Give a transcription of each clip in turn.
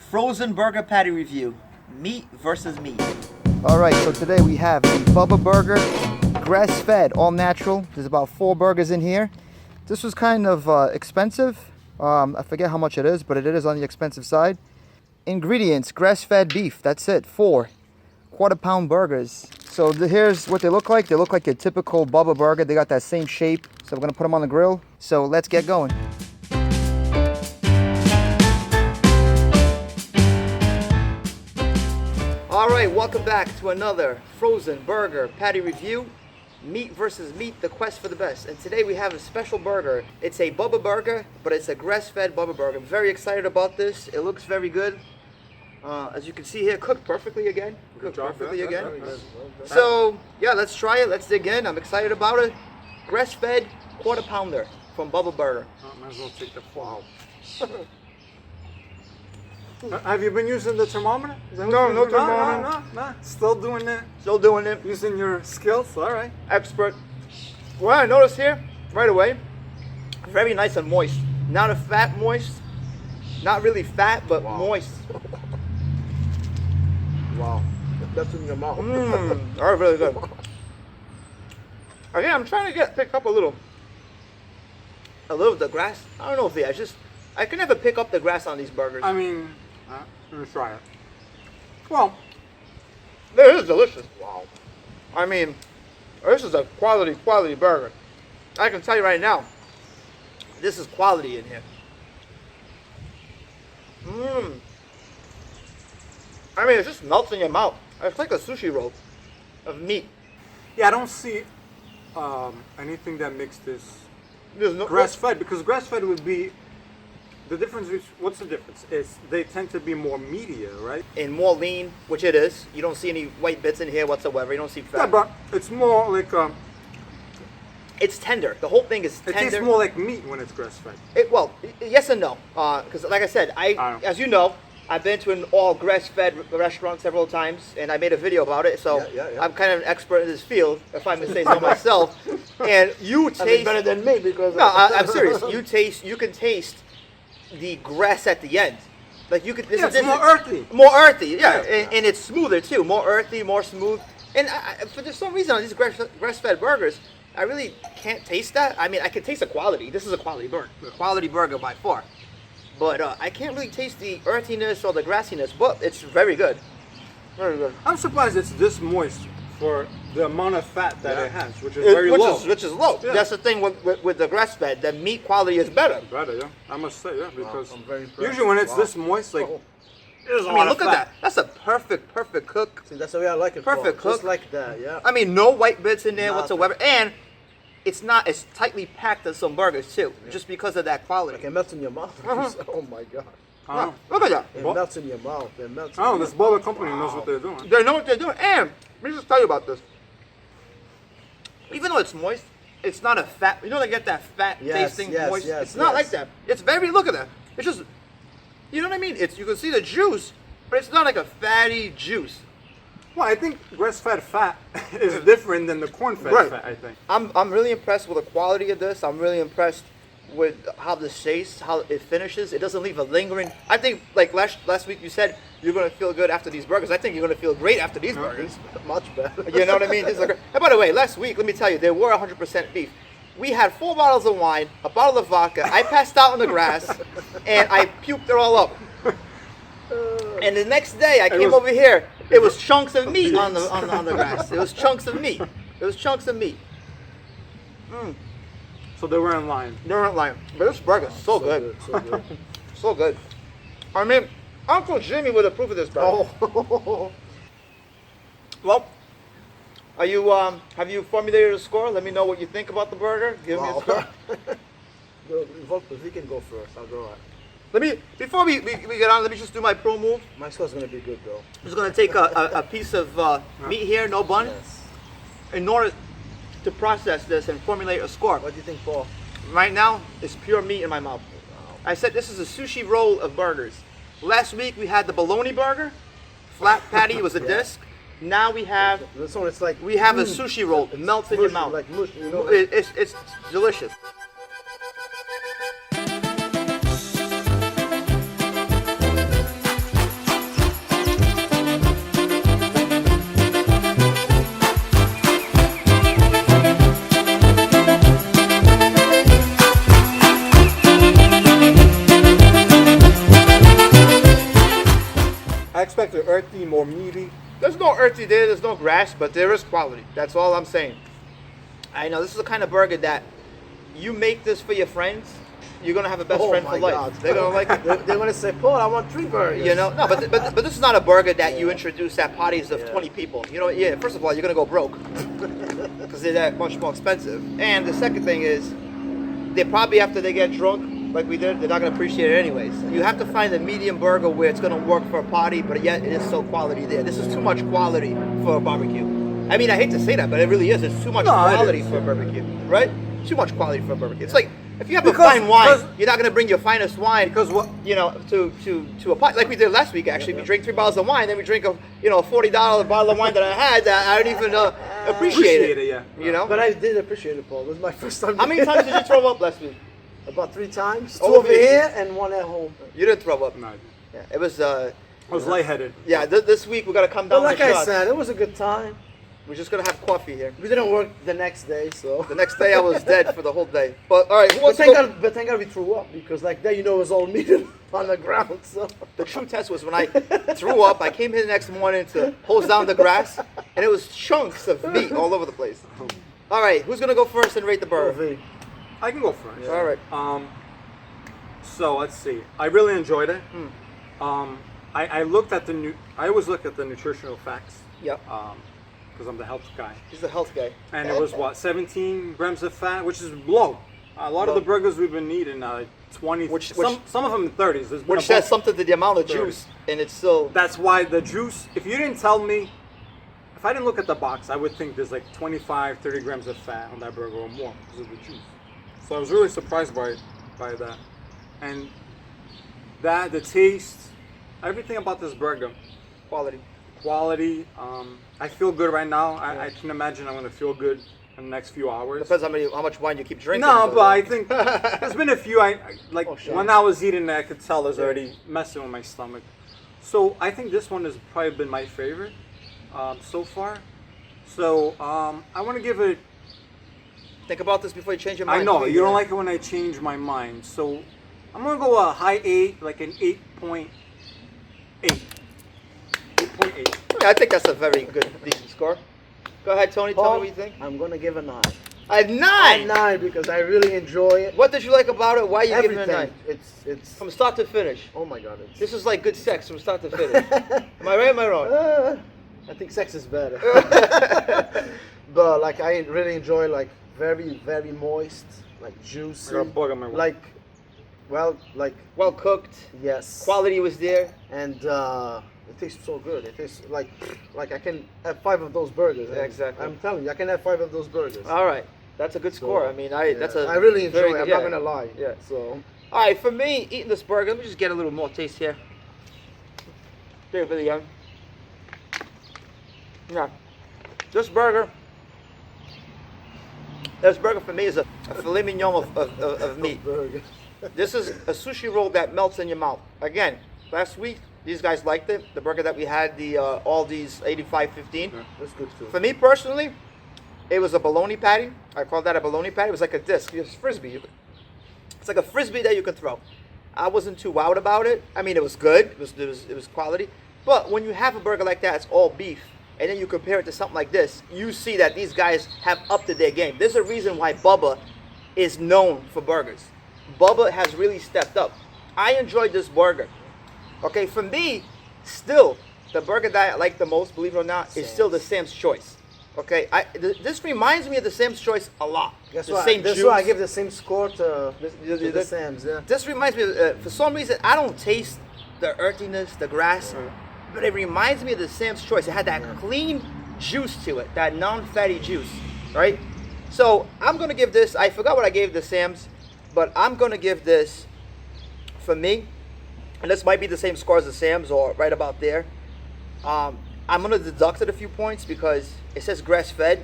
Frozen burger patty review. Meat versus meat. All right, so today we have the Bubba Burger, grass-fed, all natural. There's about 4 burgers in here. This was kind of expensive. I forget how much it is, but it is on the expensive side. Ingredients, grass-fed beef, that's it, 4 quarter-pound burgers. So here's what they look like. They look like a typical Bubba Burger. They got that same shape. So we're gonna put them on the grill. So let's get going. All right, welcome back to another frozen burger patty review. Meat versus meat, the quest for the best. And today we have a special burger. It's a Bubba Burger, but it's a grass-fed Bubba Burger. I'm very excited about this. It looks very good. As you can see here, cooked perfectly again. Cooked perfectly again. So, yeah, let's try it. Let's dig in. I'm excited about it. Grass-fed quarter pounder from Bubba Burger. Might as well take the wow. Have you been using the thermometer? No thermometer. No. Still doing it? Still doing it. Using your skills? All right. Expert. What I noticed here, right away, very nice and moist. Not a fat moist. Not really fat, but moist. Wow, that's in your mouth. All right, really good. Again, I'm trying to pick up a little of the grass. I don't know if I can never pick up the grass on these burgers. I mean, let me try it. Well, This is delicious. Wow. I mean, this is a quality burger. I can tell you right now, this is quality in here. I mean, it just melts in your mouth. It's like a sushi roll of meat. yeah, I don't see anything that makes this There's no grass-fed, because grass-fed would be the difference. What's the difference? Is they tend to be more meatier, right? and more lean, which it is. You don't see any white bits in here whatsoever. You don't see fat. Yeah, but it's more like It's tender. The whole thing is it tender. tastes more like meat when it's grass-fed. Well, yes and no. Because like I said, as you know, I've been to an all grass-fed restaurant several times, and I made a video about it. So Yeah. I'm kind of an expert in this field, if I may say so myself. And you taste I mean, better than me because No, I'm serious. You can taste the grass at the end. Like you could. It's more earthy. More earthy, yeah, Yeah. and it's smoother too. More earthy, more smooth. And for some reason on these grass-fed burgers, I really can't taste that. I mean, I can taste the quality. This is a quality burger. Quality burger by far. But I can't really taste the earthiness or the grassiness, but it's very good. Very good. I'm surprised it's this moist for the amount of fat that it has, which is It- very low. which is low. Yeah. That's the thing with the grass-fed. The meat quality is better. Better, yeah. I must say, yeah, because I'm very impressed. usually when it's Wow. this moist, like, there's a I lot mean, of look at fat. that. That's a perfect cook. See, that's the way I like it. Perfect Paul. cook. Just like that, yeah. I mean, no white bits in there Nothing. whatsoever, and it's not as tightly packed as some burgers too, just because of that quality. It melts in your mouth. Oh my God. Yeah, look at that. It melts in your mouth. It melts. Oh, this Bubba company knows what they're doing. They know what they're doing. And let me just tell you about this. Even though it's moist, it's not a fat. You know, they get that fat tasting moist. It's not like that. It's very. Look at that. It's just. You know what I mean? You can see the juice, but it's not like a fatty juice. Well, I think grass-fed fat is different than the corn-fed Right. fat, I think. I'm really impressed with the quality of this. I'm really impressed with how this tastes, how it finishes. It doesn't leave a lingering. I think like last week you said you're gonna feel good after these burgers. I think you're gonna feel great after these burgers. Much better. You know what I mean? This is like, and by the way, last week, let me tell you, they were 100% beef. We had 4 bottles of wine, a bottle of vodka. I passed out on the grass, and I puked it all up. And the next day, I came over here. It was chunks of meat on the grass. It was chunks of meat. It was chunks of meat. So they were in line. They weren't lying. But this burger's so good. So good. So good. I mean, Uncle Jimmy would approve of this burger. Oh. Well, are you have you formulated a score? Let me know what you think about the burger. Give me a score. If we can go first, I'll go. Before we get on, let me just do my pro move. My score's gonna be good though. I'm just gonna take a piece of meat here, no bun, Yes. in order to process this and formulate a score. What do you think, Paul? Right now, it's pure meat in my mouth. I said this is a sushi roll of burgers. Last week we had the bologna burger, flat patty was a disc. Now we have This one, it's like a sushi roll. It melts in your mush, mouth. like mush, you know. It's delicious. the earthy, more meaty. There's no earthy there, there's no grass, but there is quality. That's all I'm saying. I know this is the kind of burger that you make this for your friends, you're gonna have a best friend my for life. God. They're gonna like it. They're gonna say, Paul, I want 3 burgers. You know, no, but this is not a burger that you introduce at parties of 20 people. You know, yeah. First of all, you're gonna go broke because they're that much more expensive. And the second thing is, they probably after they get drunk, like we did, they're not gonna appreciate it anyways. You have to find a medium burger where it's gonna work for a party, but yet it is so quality there. This is too much quality for a barbecue. I mean, I hate to say that, but it really is. It's too much quality for a barbecue, right? Too much quality for a barbecue. It's like if you have a fine wine, you're not gonna bring your finest wine Because what? you know, to a pot like we did last week. Actually, we drank 3 bottles of wine, then we drink a $40 bottle of wine that I had that I didn't even appreciate it. Yeah. You know. But I did appreciate it, Paul. This is my first time. How many times did you throw up last week? About 3 times. 2 Oh, over really? here and 1 at home. You didn't throw up. No, Yeah, it was. I was lightheaded. Yeah, this week we gotta come But down like the I shots. said, it was a good time. We're just gonna have coffee here. We didn't work the next day, so. The next day I was dead for the whole day. But all right, who But wants to thank go? God, we threw up because like that, it was all meat on the ground. So. The true test was when I threw up. I came here the next morning to hose down the grass, and it was chunks of meat all over the place. All right, who's gonna go first and rate the burger? I can go first. All right. So let's see. I really enjoyed it. I looked at I always look at the nutritional facts. Yep. Because I'm the health guy. He's the health guy. And it was what, 17 grams of fat, which is low. A lot of the burgers we've been eating, 20. Some of them in 30s. There's been Which says something to the amount of 30. juice, and it's still. That's why the juice. If you didn't tell me, if I didn't look at the box, I would think there's like 25, 30 grams of fat on that burger or more because of the juice. So I was really surprised by that, and the taste, everything about this burger. Quality. I feel good right now. I can imagine I'm gonna feel good in the next few hours. Depends how much wine you keep drinking. No, but I think there's been a few. Sure. When I was eating it, I could tell it's already messing with my stomach. So I think this one has probably been my favorite so far. So I want to give it. Think about this before you change your mind. I know you don't like it when I change my mind, so I'm gonna go a high 8, like an 8.8. 8.8. I think that's a very good, decent score. Go ahead, Tony. Tell me Paul, what you think. I'm gonna give a 9. A 9. 9 because I really enjoy it. What did you like about it? Why are you giving it a 9? It's. From start to finish. Oh my God! This is like good sex from start to finish. Am I right? Am I wrong? I think sex is better. But like I really enjoy like very very moist, like juicy, I got a bug on my like Well cooked. yes, Quality was there. and it tastes so good. It tastes like I can have 5 of those burgers. Yeah, exactly. I'm telling you, I can have 5 of those burgers. All right. That's a good score. I mean, I really enjoy very it. good- I'm yeah. not gonna lie. Yeah. So All right, for me, eating this burger, let me just get a little more taste here. There, really young. Yeah. This burger for me is a filet mignon of meat. burger. This is a sushi roll that melts in your mouth. Again, last week, these guys liked it. The burger that we had, the Aldi's 8515. That's good too. For me personally, it was a bologna patty. I call that a bologna patty. It was like a disc. It's frisbee. It's like a frisbee that you can throw. I wasn't too wowed about it. I mean, it was good. It was quality. But when you have a burger like that, it's all beef, and then you compare it to something like this, you see that these guys have upped their game. There's a reason why Bubba is known for burgers. Bubba has really stepped up. I enjoyed this burger. Okay, for me, still, the burger that I like the most, believe it or not, is still the Sam's Choice. Okay, this reminds me of the Sam's Choice a lot. That's the why. same That's juice. why I give the same score to the this- Sam's. Yeah. This reminds me of, for some reason, I don't taste the earthiness, the grass, but it reminds me of the Sam's Choice. It had that clean juice to it, that non-fatty juice, right? So I'm going to give this, I forgot what I gave the Sam's, but I'm going to give this, for me, and this might be the same score as the Sam's or right about there. I'm going to deduct it a few points because it says grass-fed.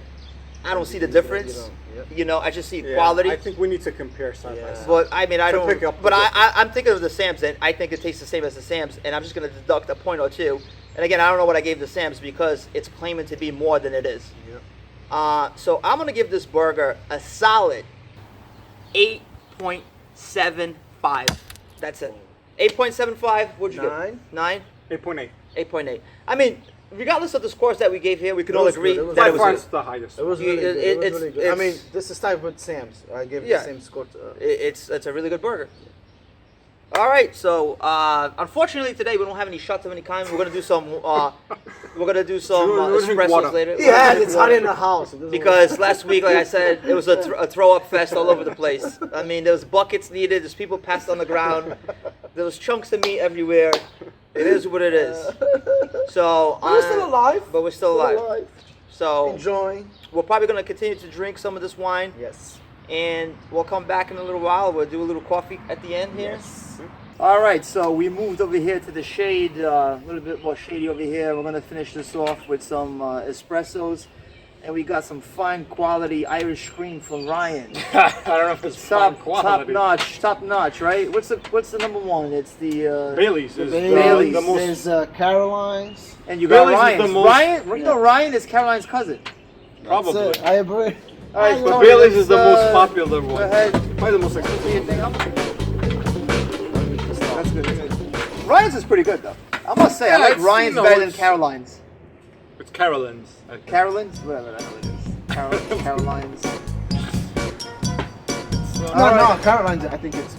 I don't see the difference. You know, I just see quality. I think we need to compare side by side. But I mean, I To don't. pick up But the I'm thinking of the Sam's, and I think it tastes the same as the Sam's, and I'm just going to deduct a point or two. And again, I don't know what I gave the Sam's because it's claiming to be more than it is. So I'm going to give this burger a solid 8.75. That's it. 8.75. What'd you Nine. get? 9. 8.8. 8.8. I mean, regardless of the scores that we gave here, we could all was agree good. It was that By it far, was it's the highest. It was You- really good. it- It was it's- really good. I mean, it's- this is tied with Sam's. I gave it Yeah. the same score. it's a really good burger. All right, so unfortunately today we don't have any shots of any kind. We're gonna do some We'll drink water. espressos later. Yeah, it's hot in the house. It doesn't Because last week, like I said, it was a throw-up fest all over the place. I mean, there was buckets needed. There's people passed on the ground. There was chunks of meat everywhere. It is what it is. So But we're still alive. But we're still alive. So Enjoying. we're probably gonna continue to drink some of this wine, Yes. and we'll come back in a little while. We'll do a little coffee at the end here. Yes. All right, so we moved over here to the shade, a little bit more shady over here. We're gonna finish this off with some espressos, and we got some fine quality Irish cream from Ryan. I don't know if it's fine Top quality. notch, right? What's the number one? It's the Bailey's is Bailey's. the most. There's Caroline's. and you got Bailey's is Ryan's. the most- Ryan, you know Ryan is Caroline's cousin. Probably. That's it. I agree. All right, But Tony, Bailey's let's, is the most uh, popular one. Go ahead. Probably the most expensive. That's good. Ryan's is pretty good though. I must say, I Yeah, like it's, Ryan's you know, better than it's- Caroline's. It's Carolyn's. I think. Carolyn's, whatever the hell it is. Caroline's. No, Caroline's. I think it's.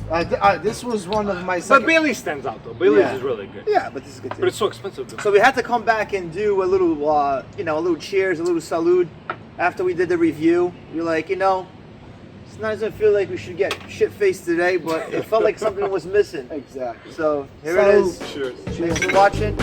This was one of my. But Second, Bailey stands out though. Bailey's Yeah. is really good. Yeah, but this is good too. But it's so expensive though. So we had to come back and do a little, a little cheers, a little salute after we did the review. We were like, it's not doesn't feel like we should get shit faced today, but it felt like something was missing. exactly. So here it is. Cheers. Thanks for watching.